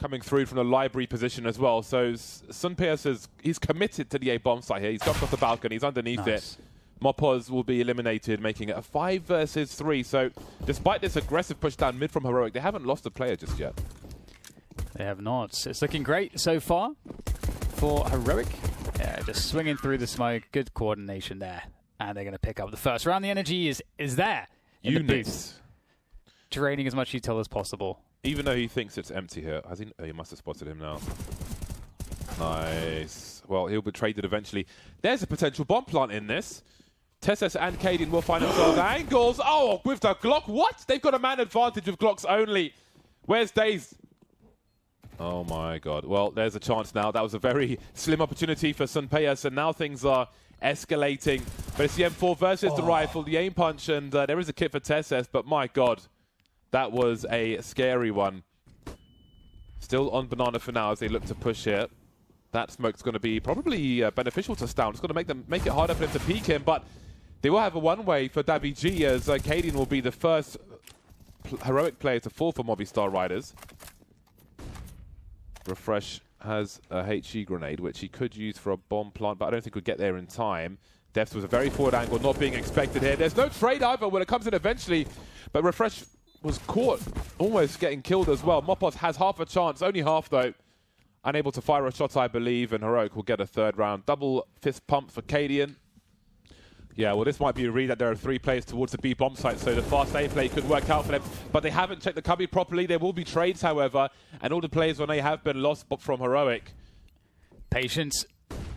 coming through from the library position as well. So Sun Pierce he's committed to the A bomb site here. He's jumped off the balcony. He's underneath it. Mopoz will be eliminated, making it a 5 versus 3. So despite this aggressive push down mid from Heroic, they haven't lost a player just yet. They have not. It's looking great so far for Heroic. Yeah, just swinging through the smoke. Good coordination there. And they're going to pick up the first round. The energy is there in the booth. Draining as much util as possible. Even though he thinks it's empty here. Has he? Oh, he must have spotted him now. Nice. Well, he'll be traded eventually. There's a potential bomb plant in this. Tessus and Cadian will find themselves angles. Oh, with the Glock. What? They've got a man advantage with Glocks only. Where's Daze? Oh my God. Well, there's a chance now. That was a very slim opportunity for Sun Pierce, and now things are escalating. But it's the M4 versus the rifle, the aim punch, and there is a kit for Tessus, but my God, that was a scary one. Still on Banana for now as they look to push here. That smoke's going to be probably beneficial to Stown. It's going to make it harder for them to peek him, but they will have a one-way for Davi G, as Cadian will be the first Heroic player to fall for Movistar Riders. Refresh has a HE grenade, which he could use for a bomb plant, but I don't think we'll get there in time. Deft was a very forward angle, not being expected here. There's no trade either when it comes in eventually, but Refresh was caught, almost getting killed as well. Mopoz has half a chance, only half though. Unable to fire a shot, I believe, and Heroic will get a third round. Double fist pump for Cadian. Yeah, well, this might be a read that there are 3 players towards the B bomb site, so the fast A play could work out for them. But they haven't checked the cubby properly. There will be trades, however, and all the players on A have been lost from Heroic. Patience.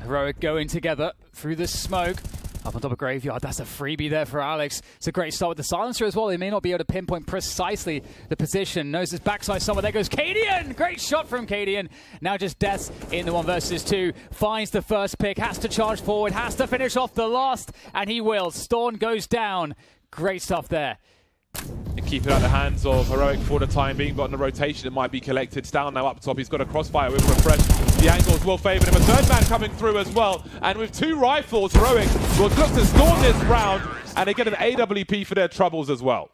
Heroic going together through the smoke. Up on top of Graveyard. That's a freebie there for Alex. It's a great start with the silencer as well. They may not be able to pinpoint precisely the position. Knows his backside somewhere. There goes Cadian. Great shot from Cadian. Now just Death in the 1 versus 2. Finds the first pick. Has to charge forward. Has to finish off the last. And he will. Storm goes down. Great stuff there. And keep it out of the hands of Heroic for the time being, but on the rotation it might be collected. Stown now up top. He's got a crossfire with Refresh. The angles will favour him. A third man coming through as well. And with 2 rifles, Heroic will look to storm this round, and they get an AWP for their troubles as well.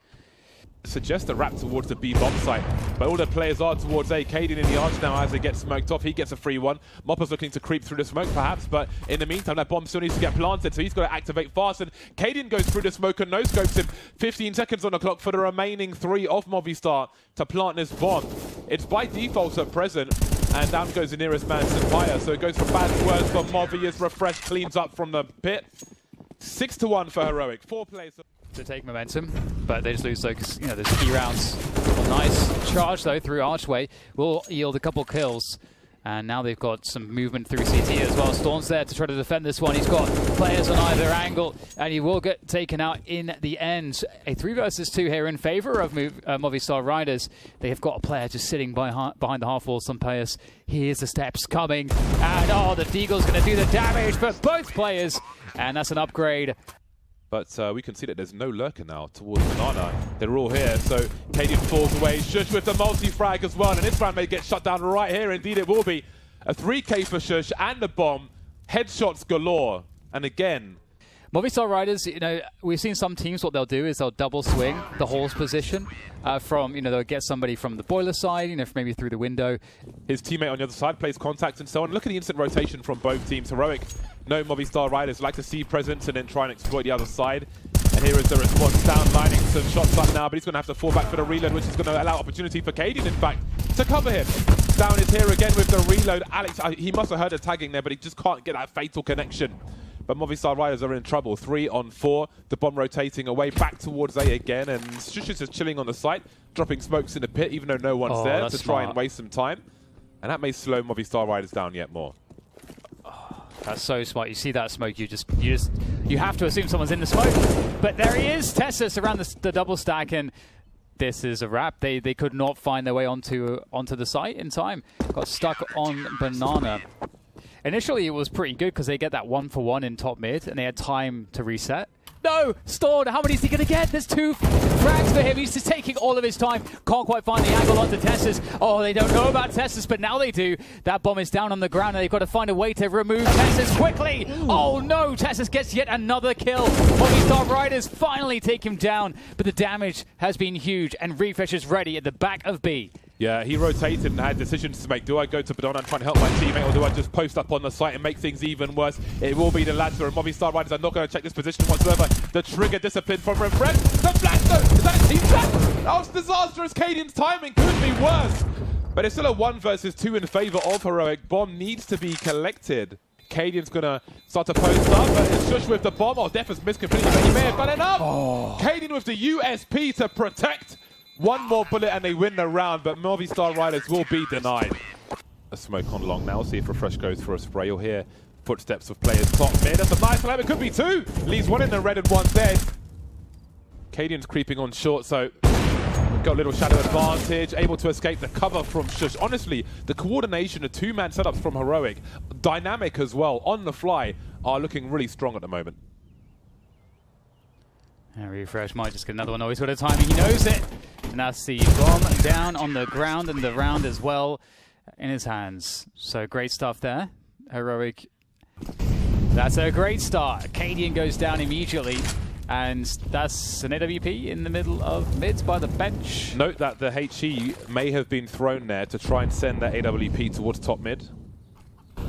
Suggest a wrap towards the B bomb site, but all the players are towards A. Cadian in the arch now as they get smoked off. He gets a free one. Mopper's looking to creep through the smoke perhaps, but in the meantime that bomb still needs to get planted, so he's got to activate fast, and Cadian goes through the smoke and no-scopes him. 15 seconds on the clock for the remaining 3 of Movistar to plant this bomb. It's by default at present, and down goes the nearest man, Sampaya, so it goes from bad to worse for Movi as Refresh cleans up from the pit. 6-1 for Heroic. 4 players to take momentum, but they just lose those, those key rounds. Nice charge though through Archway will yield a couple kills, and now they've got some movement through CT as well. Storm's there to try to defend this one. He's got players on either angle, and he will get taken out in the end. A 3 versus 2 here in favor of Movistar Riders. They have got a player just sitting behind the half wall. Some players. Here's the steps coming, and the Deagle's going to do the damage for both players, and that's an upgrade. But we can see that there's no lurker now towards Banana. They're all here, so Cadian falls away. Shush with the multi-frag as well, and this round may get shut down right here. Indeed it will be. A 3K for Shush and the bomb. Headshots galore. And again, Movistar Riders, we've seen some teams, what they'll do is they'll double swing the Hall's position from, they'll get somebody from the boiler side, maybe through the window. His teammate on the other side plays contact and so on. Look at the instant rotation from both teams. Heroic, no Movistar Riders like to see presence and then try and exploit the other side. And here is the response. Down lining some shots up now, but he's going to have to fall back for the reload, which is going to allow opportunity for Cadian, in fact, to cover him. Down is here again with the reload. Alex, he must have heard the tagging there, but he just can't get that fatal connection. But Movistar Riders are in trouble. 3 on 4. The bomb rotating away back towards A again. And Shushis is chilling on the site, dropping smokes in the pit, even though no one's there to try and waste some time. And that may slow Movistar Riders down yet more. Oh, that's so smart. You see that smoke, you have to assume someone's in the smoke. But there he is, Tessus around the double stack, and this is a wrap. They could not find their way onto the site in time. Got stuck on Banana. Initially, it was pretty good because they get that 1-for-1 in top mid, and they had time to reset. No! Storm! How many is he going to get? There's 2 frags for him. He's just taking all of his time. Can't quite find the angle onto Tessus. Oh, they don't know about Tessus, but now they do. That bomb is down on the ground, and they've got to find a way to remove Tessus quickly. Oh, no! Tessus gets yet another kill. Movistar Riders finally take him down, but the damage has been huge, and Refresh is ready at the back of B. Yeah, he rotated and had decisions to make. Do I go to Badona and try and help my teammate, or do I just post up on the site and make things even worse? It will be the latter, and Movistar Riders are not going to check this position whatsoever. The trigger discipline from Refresh. The flash though! Is that a team flash? That was disastrous. Cadian's timing could be worse. But it's still a 1 versus 2 in favor of Heroic. Bomb needs to be collected. Cadian's going to start to post up, but it's Shush with the bomb. Oh, Def has missed completely, but he may have done enough. Oh. Cadian with the USP to protect. One more bullet and they win the round, but Movistar Riders will be denied. A smoke on long now. See if Refresh goes for a spray. You'll hear footsteps of players top mid. That's a nice one. It could be 2. Leaves 1 in the red and 1 dead. Cadian's creeping on short, so got a little shadow advantage. Able to escape the cover from Shush. Honestly, the coordination of 2-man setups from Heroic, dynamic as well, on the fly, are looking really strong at the moment. And Refresh might just get another one. Always got a timing. He knows it. And that's the bomb down on the ground and the round as well in his hands. So great stuff there. Heroic. That's a great start. Cadian goes down immediately. And that's an AWP in the middle of mids by the bench. Note that the HE may have been thrown there to try and send that AWP towards top mid.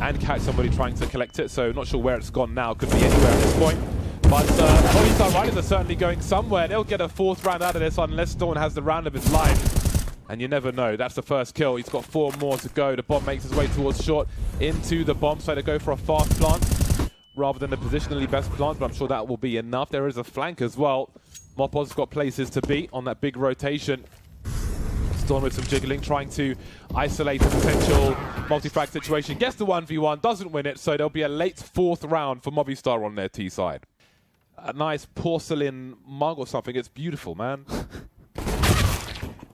And catch somebody trying to collect it. So not sure where it's gone now. Could be anywhere at this point. But Movistar Riders are certainly going somewhere. They'll get a 4th round out of this unless Storm has the round of his life. And you never know. That's the first kill. He's got 4 more to go. The bomb makes his way towards short into the bomb site to go for a fast plant rather than the positionally best plant, but I'm sure that will be enough. There is a flank as well. Mopoz's got places to be on that big rotation. Storm with some jiggling, trying to isolate a potential multi-frag situation. Gets the 1v1, doesn't win it, so there'll be a late 4th round for Movistar on their T side. A nice porcelain mug or something. It's beautiful, man.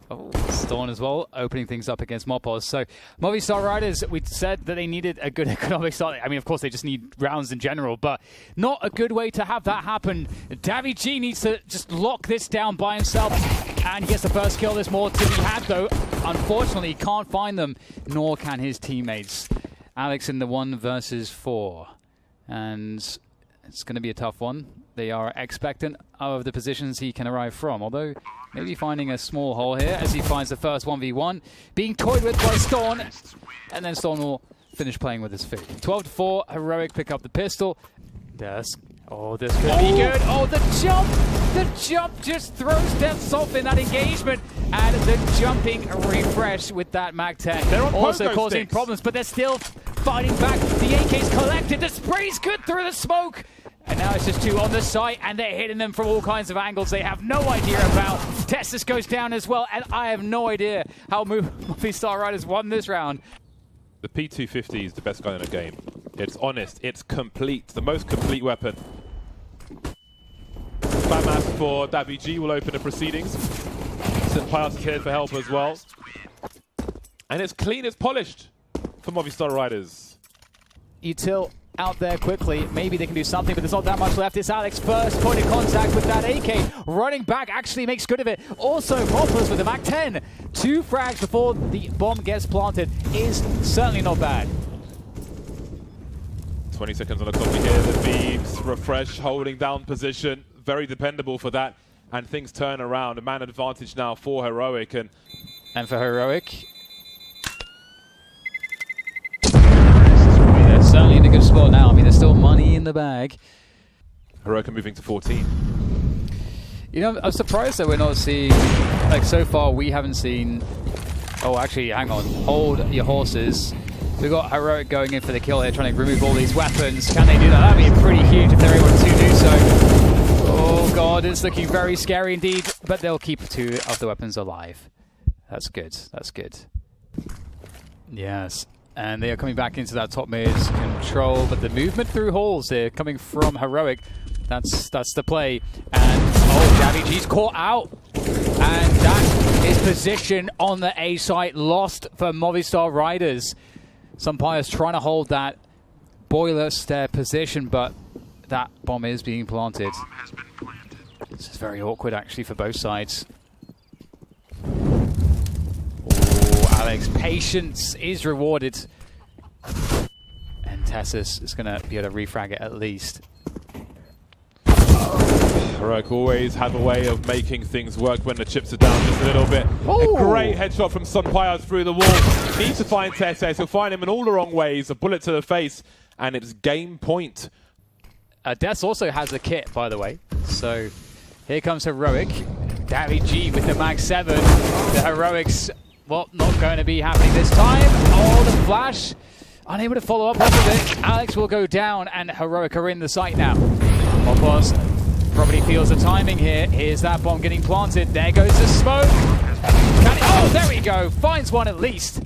Oh, Storm as well, opening things up against Mopoz. So Movistar Riders, we said that they needed a good economic start. I mean, of course, they just need rounds in general, but not a good way to have that happen. daviG needs to just lock this down by himself, and he gets the first kill. There's more to be had, though. Unfortunately, he can't find them, nor can his teammates. Alex in the 1 versus 4. And it's going to be a tough one. They are expectant of the positions he can arrive from, although maybe finding a small hole here as he finds the first 1v1. Being toyed with by Storm, and then Storm will finish playing with his feet. 12-4, Heroic pick up the pistol. Oh, this could be good. Oh, the jump! The jump just throws Deathsoft in that engagement. And the jumping Refresh with that Mag-10. Also causing problems, but they're still fighting back. The AK's collected. The spray's good through the smoke. And now it's just 2 on the site, and they're hitting them from all kinds of angles they have no idea about. Tessus goes down as well, and I have no idea how Movistar Riders won this round. The P250 is the best gun in the game. It's honest, it's complete, the most complete weapon. FAMAS for daviG will open the proceedings. St. Pius is here for help as well. And it's clean, it's polished for Movistar Riders. Util out there quickly. Maybe they can do something, but there's not that much left. It's Alex first point of contact with that AK. Running back actually makes good of it. Also, Moppers with the Mag-10. 2 frags before the bomb gets planted is certainly not bad. 20 seconds on the clock here. The beams, Refresh holding down position. Very dependable for that. And things turn around. A man advantage now for Heroic. And for Heroic, they're certainly in a good spot now. I mean, there's still money in the bag. Heroic are moving to 14. You know, I'm surprised that we're not seeing, like, so far we haven't seen... Oh, actually, hang on. Hold your horses. We've got Heroic going in for the kill here, trying to remove all these weapons. Can they do that? That'd be pretty huge if they're able to do so. Oh, God, it's looking very scary indeed. But they'll keep 2 of the weapons alive. That's good. That's good. Yes. And they are coming back into that top mid control, but the movement through halls here coming from Heroic, that's the play. And daviG's caught out, and that is position on the A site lost for Movistar Riders. Sampai's trying to hold that boiler stair position, but that bomb is being planted. This is very awkward actually for both sides. Alex, patience is rewarded. And Tessus is going to be able to refrag it at least. Heroic always have a way of making things work when the chips are down just a little bit. Ooh. A great headshot from Sunpire through the wall. Needs to find Tess. He'll find him in all the wrong ways. A bullet to the face, and it's game point. Des also has a kit, by the way. So here comes Heroic. daviG with the Mag 7. The Heroics, well, not going to be happening this time. Oh, the flash. Unable to follow up off of it. Alex will go down, and Heroic are in the site now. Mopos probably feels the timing here. Here's that bomb getting planted. There goes the smoke. Oh, there we go. Finds one at least.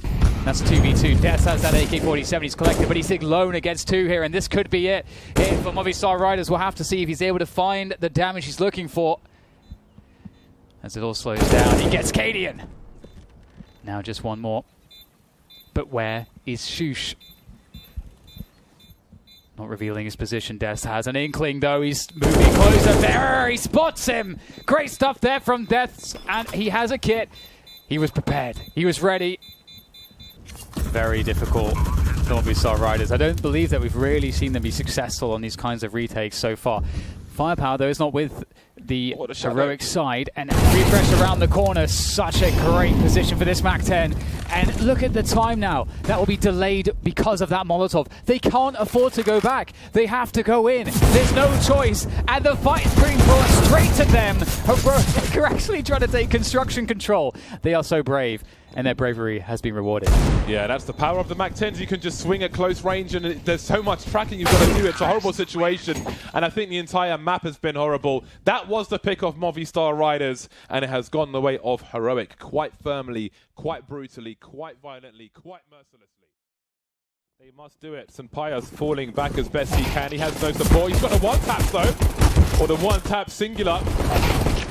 That's 2v2. Des has that AK-47 he's collected, but he's alone against two here, and this could be it. Here for Movistar Riders. We'll have to see if he's able to find the damage he's looking for. As it all slows down, he gets Cadian. Now just one more. But where is Shush? Not revealing his position. Des has an inkling, though. He's moving closer. There, he spots him. Great stuff there from Des, and he has a kit. He was prepared. He was ready. Very difficult for Movistar Riders. I don't believe that we've really seen them be successful on these kinds of retakes so far. Firepower, though, is not with the Heroic side, and refresh around the corner. Such a great position for this MAC-10. And look at the time now. That will be delayed because of that Molotov. They can't afford to go back. They have to go in. There's no choice. And the fight is being brought straight to them. Heroic are actually trying to take construction control. They are so brave, and their bravery has been rewarded. Yeah, that's the power of the MAC-10s. You can just swing at close range, and there's so much tracking you've got to do. It's a horrible situation, and I think the entire map has been horrible. That was the pick of Movistar Riders, and it has gone the way of Heroic quite firmly, quite brutally, quite violently, quite mercilessly. They must do it. Sampaio's falling back as best he can. He has no support. He's got a one-tap, though, or the one-tap singular.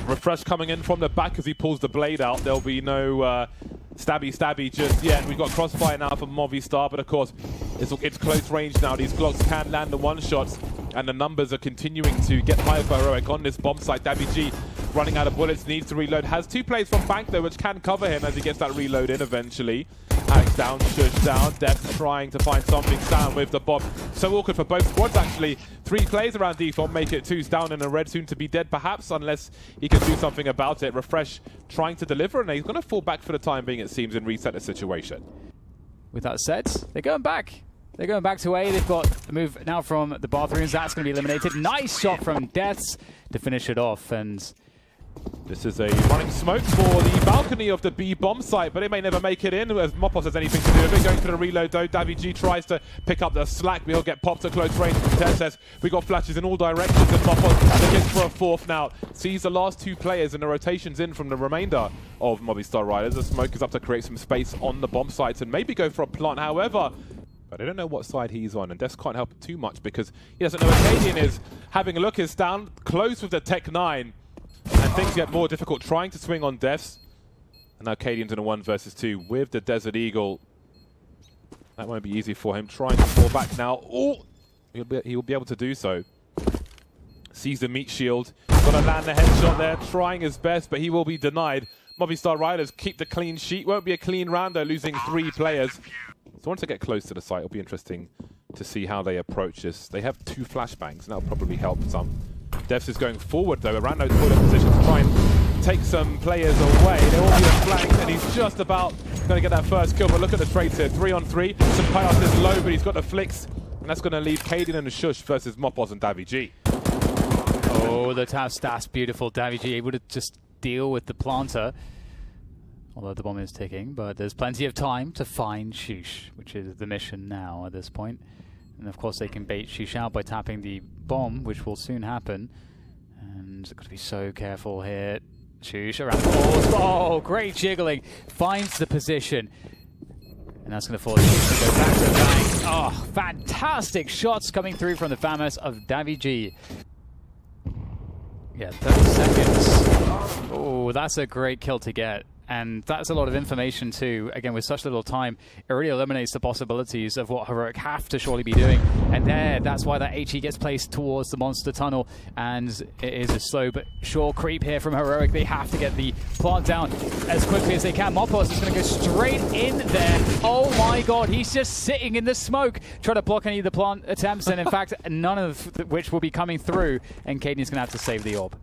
Refresh coming in from the back as he pulls the blade out. There'll be no stabby just yet. We've got crossfire now from Movistar, but of course it's close range now. These Glocks can land the one-shots, and the numbers are continuing to get higher for Heroic on this bomb site. daviG running out of bullets, needs to reload. Has two plays from Bank, though, which can cover him as he gets that reload in eventually. Alex down, Shush down. Des trying to find something down with the bomb. So awkward for both squads, actually. 3 plays around default, make it 2's down in a red, soon to be dead, perhaps, unless he can do something about it. Refresh trying to deliver, and he's going to fall back for the time being, it seems, and reset the situation. With that said, they're going back. They're going back to A. They've got the move now from the bathrooms. That's going to be eliminated. Nice shot from Des to finish it off. And this is a running smoke for the balcony of the B bomb site, but it may never make it in as Mopos has anything to do with it. Going for the reload, though. daviG tries to pick up the slack, but he'll get popped at close range. Des says we got flashes in all directions, and Mopos looking for a fourth now. Sees the last 2 players and the rotations in from the remainder of Movistar Riders. The smoke is up to create some space on the bomb sites and maybe go for a plant. However, but I don't know what side he's on, and Des can't help too much because he doesn't know where Cadian is. Having a look, is down close with the Tech 9, and things get more difficult trying to swing on Des. And now Cadian's in a 1 versus 2 with the Desert Eagle. That won't be easy for him. Trying to fall back now. Oh, he will be able to do so. Sees the meat shield. Got to land the headshot there, trying his best, but he will be denied. Movistar Riders keep the clean sheet. Won't be a clean round, though, losing 3 players. So once they get close to the site, it'll be interesting to see how they approach this. They have 2 flashbangs, and that'll probably help some. Devs is going forward, though, around those bullet positions to try and take some players away. They're all being flanked, and he's just about going to get that first kill. But look at the trades here. 3 on 3. Sampaio is low, but he's got the flicks, and that's going to leave Cadian and the Shush versus Mopos and daviG. oh, the tap stats, beautiful. daviG able to just deal with the planter. Although the bomb is ticking, but there's plenty of time to find Shush, which is the mission now at this point. And of course they can bait Shush out by tapping the bomb, which will soon happen. And they've got to be so careful here. Shush around the walls. Oh, great jiggling. Finds the position. And that's going to force Shush to go back to the bank. Oh, fantastic shots coming through from the FAMAS of daviG. Yeah, 30 seconds. Oh, that's a great kill to get. And that's a lot of information too. Again, with such little time, it really eliminates the possibilities of what Heroic have to surely be doing. And that's why that HE gets placed towards the monster tunnel. And it is a slow but sure creep here from Heroic. They have to get the plant down as quickly as they can. Mopos is going to go straight in there. Oh my god, he's just sitting in the smoke, trying to block any of the plant attempts. And in fact, none of which will be coming through. And Cadian's going to have to save the orb.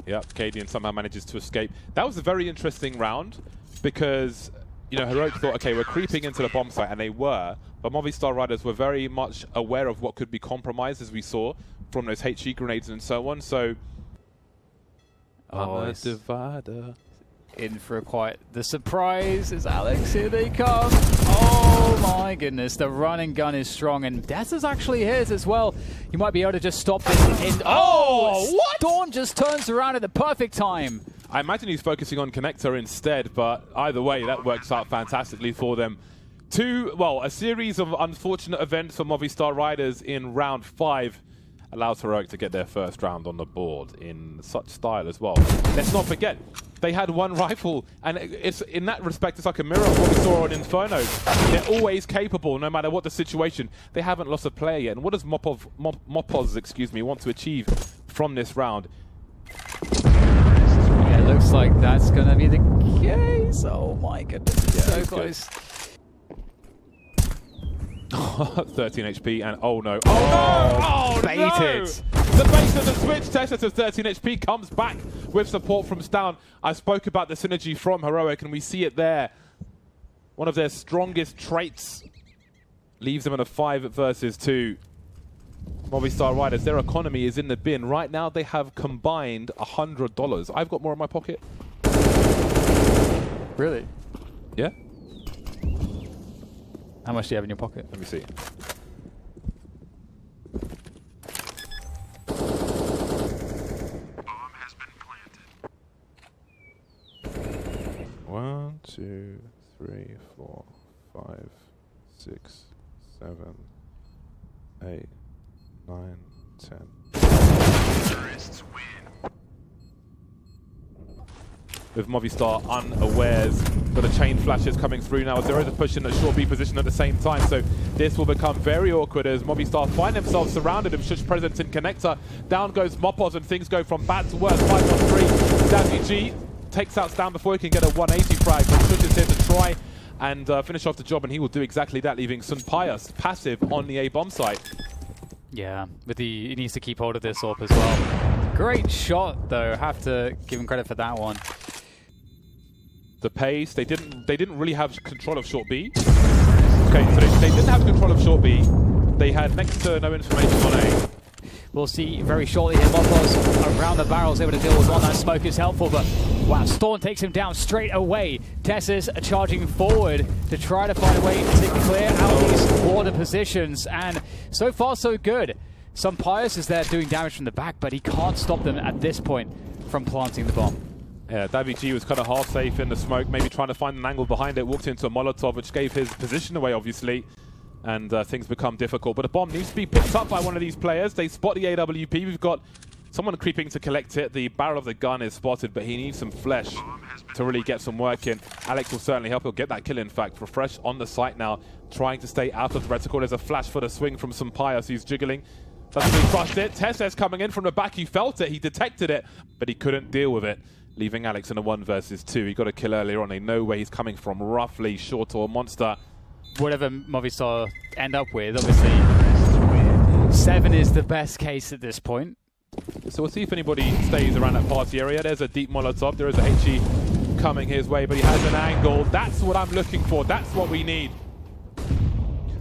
Yep, Cadian somehow manages to escape. That was a very interesting round because, you know, Heroic thought, okay, we're creeping into the bomb site, and they were, but Movistar Riders were very much aware of what could be compromised, as we saw from those HE grenades and so on. So, oh, divider. In for the surprise is Alex. Here they come. Oh my goodness, the run and gun is strong, and Des is actually his as well. You might be able to just stop this. Oh, what? Dawn just turns around at the perfect time. I imagine he's focusing on Connector instead, but either way, that works out fantastically for them. A series of unfortunate events for Movistar Riders in round 5 allows Heroic to get their first round on the board in such style as well. Let's not forget, they had one rifle, and it's in that respect, it's like a mirror of what we saw on Inferno. They're always capable, no matter what the situation. They haven't lost a player yet. And what does Mopoz, want to achieve from this round? Yeah, it looks like that's going to be the case. Oh my goodness, it's so close. 13 HP and oh no. Oh, baited. No! The base of the switch. Tessus of 13 HP comes back with support from Stown. I spoke about the synergy from Heroic, and we see it there. One of their strongest traits leaves them in a 5 versus 2. Movistar Riders, their economy is in the bin. Right now they have combined $100. I've got more in my pocket. Really? Yeah? How much do you have in your pocket? Let me see. Bomb has been planted. 1, 2, 3, 4, 5, 6, 7, 8, 9, 10. Terrorists win. With Movistar unawares, but the chain flashes coming through now as there is a push in the short B position at the same time. So this will become very awkward as Movistar find themselves surrounded with Shush presence in Connector. Down goes Mopoz and things go from bad to worse. 5-on-3. Davy G takes out Stan before he can get a 180 frag. But Shush is here to try and finish off the job, and he will do exactly that, leaving Sun Pius passive on the A bomb site. Yeah, he needs to keep hold of this AWP as well. Great shot though, have to give him credit for that one. The pace, they didn't really have control of short B. Okay, so they didn't have control of short B. They had next to no information on A. We'll see very shortly here. Mopoz around the barrels, able to deal with one. That smoke is helpful, but wow, Storm takes him down straight away. Tessus charging forward to try to find a way to clear out these water positions, and so far so good. Some Pius is there doing damage from the back, but he can't stop them at this point from planting the bomb. Yeah, Davy G was kind of half safe in the smoke, maybe trying to find an angle behind it, walked into a Molotov, which gave his position away, obviously, and things become difficult. But a bomb needs to be picked up by one of these players. They spot the AWP. We've got someone creeping to collect it. The barrel of the gun is spotted, but he needs some flesh to really get some work in. Alex will certainly help. He'll get that kill, in fact. Refresh on the site now, trying to stay out of the reticle. There's a flash for the swing from Sampaius, who's jiggling. Doesn't really trust it. Tessus coming in from the back. He felt it. He detected it, but he couldn't deal with it, leaving Alex in a 1 versus 2. He got a kill earlier on. They know where he's coming from, roughly. Short or Monster. Whatever Movistar end up with, obviously 7 is the best case at this point. So we'll see if anybody stays around that party area. There's a deep Molotov. There is a HE coming his way, but he has an angle. That's what I'm looking for. That's what we need.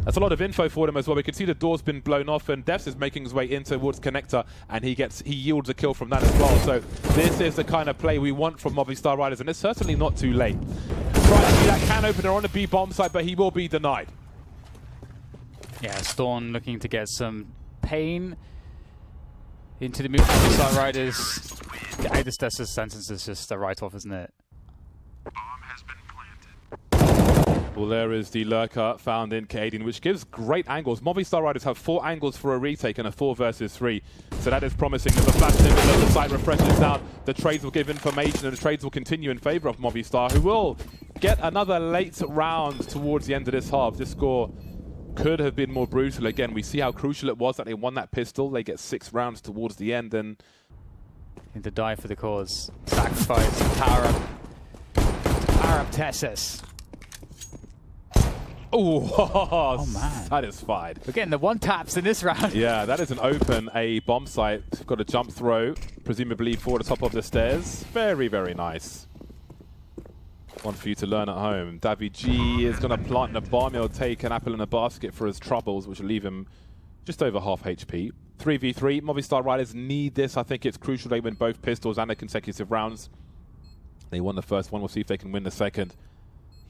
That's a lot of info for them as well. We can see the door's been blown off, and Devs is making his way in towards Connector, and he yields a kill from that as well. So this is the kind of play we want from Movistar Riders, and it's certainly not too late. Trying to see that can opener on the B bomb site, but he will be denied. Yeah, Storm looking to get some pain into the Movistar Riders. This Tessus sentence is just a write-off, isn't it? Bomb has been planted. Well, there is the lurker found in Cadian, which gives great angles. Movistar Riders have 4 angles for a retake and a 4 versus 3. So that is promising. There's a flash in the middle of the site, refreshes down. The trades will give information, and the trades will continue in favor of Movistar, who will get another late round towards the end of this half. This score could have been more brutal. Again, we see how crucial it was that they won that pistol. They get 6 rounds towards the end, and Need to die for the cause. Sacrifice, power up Tessus. Ooh, oh man. satisfied. We're getting the one taps in this round. Yeah, that is an open A bomb site. Got a jump throw, presumably for the top of the stairs. Very, very nice. One for you to learn at home. Davy G is going to plant the bomb. He'll take an apple in a basket for his troubles, which will leave him just over half HP. 3v3. Movistar Riders need this. I think it's crucial they win both pistols and the consecutive rounds. They won the first one. We'll see if they can win the second.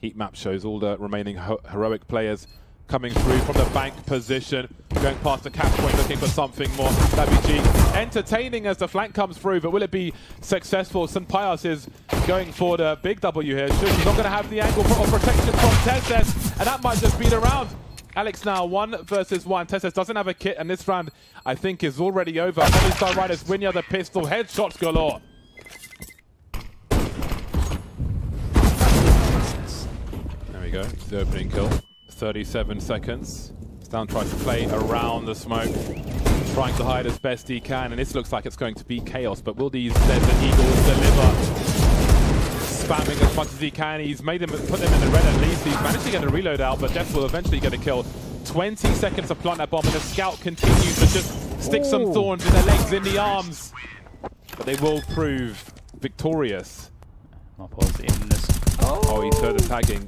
Heat map shows all the remaining heroic players coming through from the bank position, going past the cap point, looking for something more. Davy G entertaining as the flank comes through, but will it be successful? St. Pius is going for the big W here. He's not going to have the angle of protection from Tesses, and that might just be the round. Alex now 1 versus 1. Tesses doesn't have a kit, and this round, I think, is already over. Movistar Riders win the other pistol. Headshots galore. There we go. It's the opening kill. 37 seconds. Stown tries to play around the smoke, trying to hide as best he can, and this looks like it's going to be chaos, but will these Desert Eagles deliver? Spamming as much as he can. He's made him put them in the red at least. He's managed to get a reload out, but Death will eventually get a kill. 20 seconds to plant that bomb, and the scout continues to just stick some thorns in their legs, in the arms. But they will prove victorious. Mopo's in this. Oh, he heard the tagging.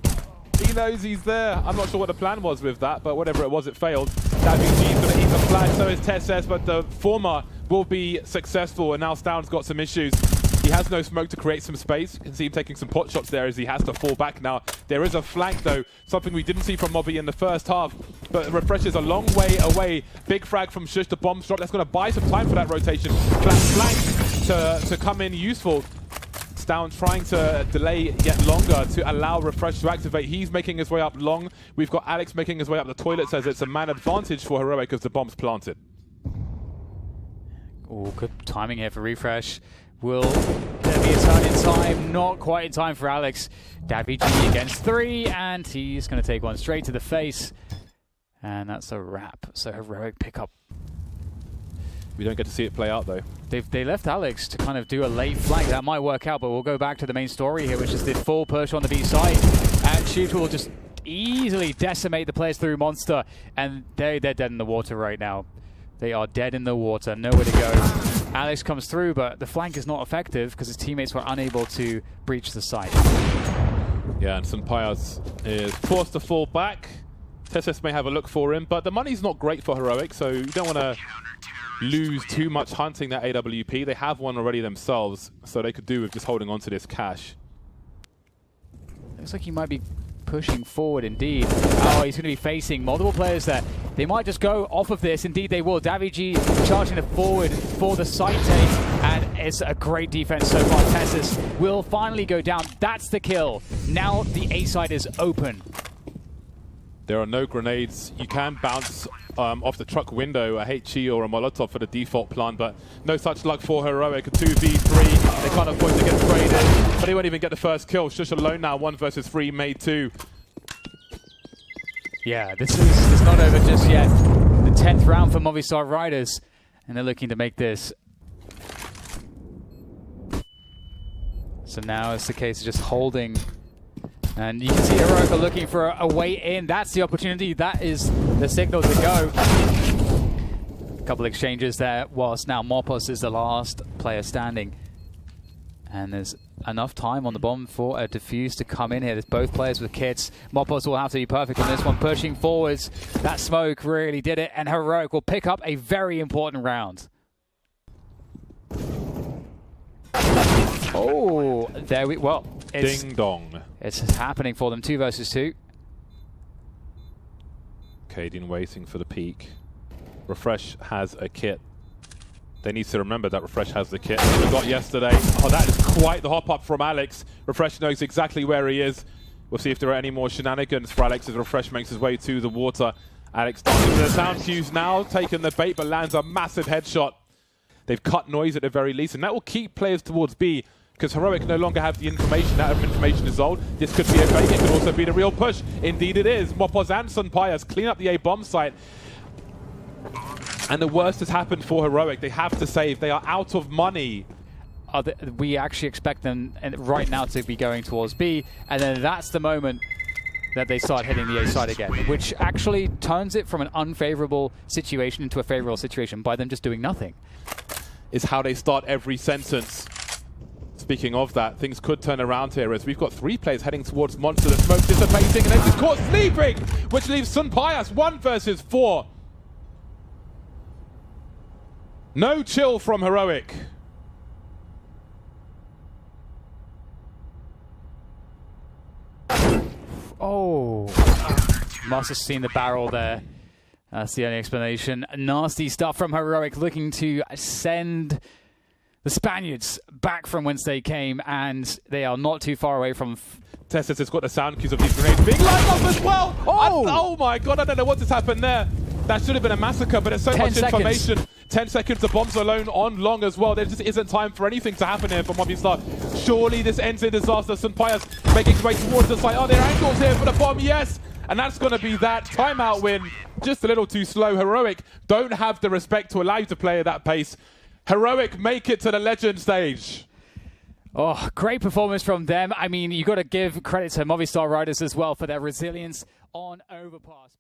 He knows he's there. I'm not sure what the plan was with that, but whatever it was, it failed. Davy G's going to eat the flag, so is Tesses, but the former will be successful, and now Stown's got some issues. He has no smoke to create some space. You can see him taking some pot shots there as he has to fall back now. There is a flank though, something we didn't see from Mobby in the first half, but Refresh is a long way away. Big frag from Shush, the bomb drop. That's going to buy some time for that rotation. Flank to come in useful. Stown trying to delay yet longer to allow Refresh to activate. He's making his way up long. We've got Alex making his way up the toilet, says it's a man advantage for Heroic as the bomb's planted. Oh, good timing here for Refresh. Will there be a turn in time? Not quite in time for Alex. Davy G against 3, and he's going to take one straight to the face. And that's a wrap. So Heroic pick up. We don't get to see it play out though. They left Alex to kind of do a late flank. That might work out, but we'll go back to the main story here, which is the full push on the B side. And Shooter will just easily decimate the players through Monster. And they're dead in the water right now. They are dead in the water. Nowhere to go. Alex comes through, but the flank is not effective because his teammates were unable to breach the site. Yeah, and St. Pius is forced to fall back. Tesses may have a look for him, but the money's not great for Heroic, so you don't want to lose too much hunting that AWP. They have one already themselves, so they could do with just holding on to this cash. Looks like he might be pushing forward indeed. Oh, he's going to be facing multiple players there. They might just go off of this. Indeed, they will. Davy G charging it forward for the site take, and it's a great defense so far. Tessus will finally go down. That's the kill. Now the A side is open. There are no grenades. You can bounce off the truck window a HE or a Molotov for the default plan, but no such luck for Heroic. A 2v3. They can't afford to get sprayed in, but they won't even get the first kill. Shush alone now, 1 versus 3, made 2. Yeah, this is not over just yet. The 10th round for Movistar Riders, and they're looking to make this. So now it's the case of just holding. And you can see Heroic are looking for a way in. That's the opportunity. That is the signal to go. A couple exchanges there, whilst now Mopos is the last player standing. And there's enough time on the bomb for a defuse to come in here. There's both players with kits. Mopos will have to be perfect on this one, pushing forwards. That smoke really did it, and Heroic will pick up a very important round. Oh, there we... Well, it's... Ding dong. It's happening for them, 2 versus 2. Cadian waiting for the peak. Refresh has a kit. They need to remember that Refresh has the kit they got yesterday. Oh, that is quite the hop up from Alex. Refresh knows exactly where he is. We'll see if there are any more shenanigans for Alex as Refresh makes his way to the water. Alex starting to the sound cues now, taking the bait, but lands a massive headshot. They've cut noise at the very least, and that will keep players towards B, because Heroic no longer have the information. That information is old. This could be a fake. It could also be the real push. Indeed it is. Mopos and St. Pius clean up the A bomb site. And the worst has happened for Heroic. They have to save. They are out of money. We actually expect them right now to be going towards B, and then that's the moment that they start hitting the A side again, which actually turns it from an unfavorable situation into a favorable situation by them just doing nothing. Is how they start every sentence. Speaking of that, things could turn around here as we've got 3 players heading towards Monster. The smoke dissipating and this is caught sleeping, which leaves Sun Pias 1 versus 4. No chill from Heroic. Oh, must have seen the barrel there. That's the only explanation. Nasty stuff from Heroic, looking to send the Spaniards back from whence they came, and they are not too far away from... Tessus has got the sound cues of these grenades being lined up as well. Oh my god, I don't know what just happened there. That should have been a massacre, but there's so much information. 10 seconds, the bombs alone on long as well. There just isn't time for anything to happen here from Movistar. Surely this ends in disaster. Sun Pias making his way towards the site. Are there angles here for the bomb? Yes. And that's going to be that timeout win. Just a little too slow. Heroic don't have the respect to allow you to play at that pace. Heroic make it to the legend stage. Oh, great performance from them. I mean, you got to give credit to Movistar riders as well for their resilience on Overpass.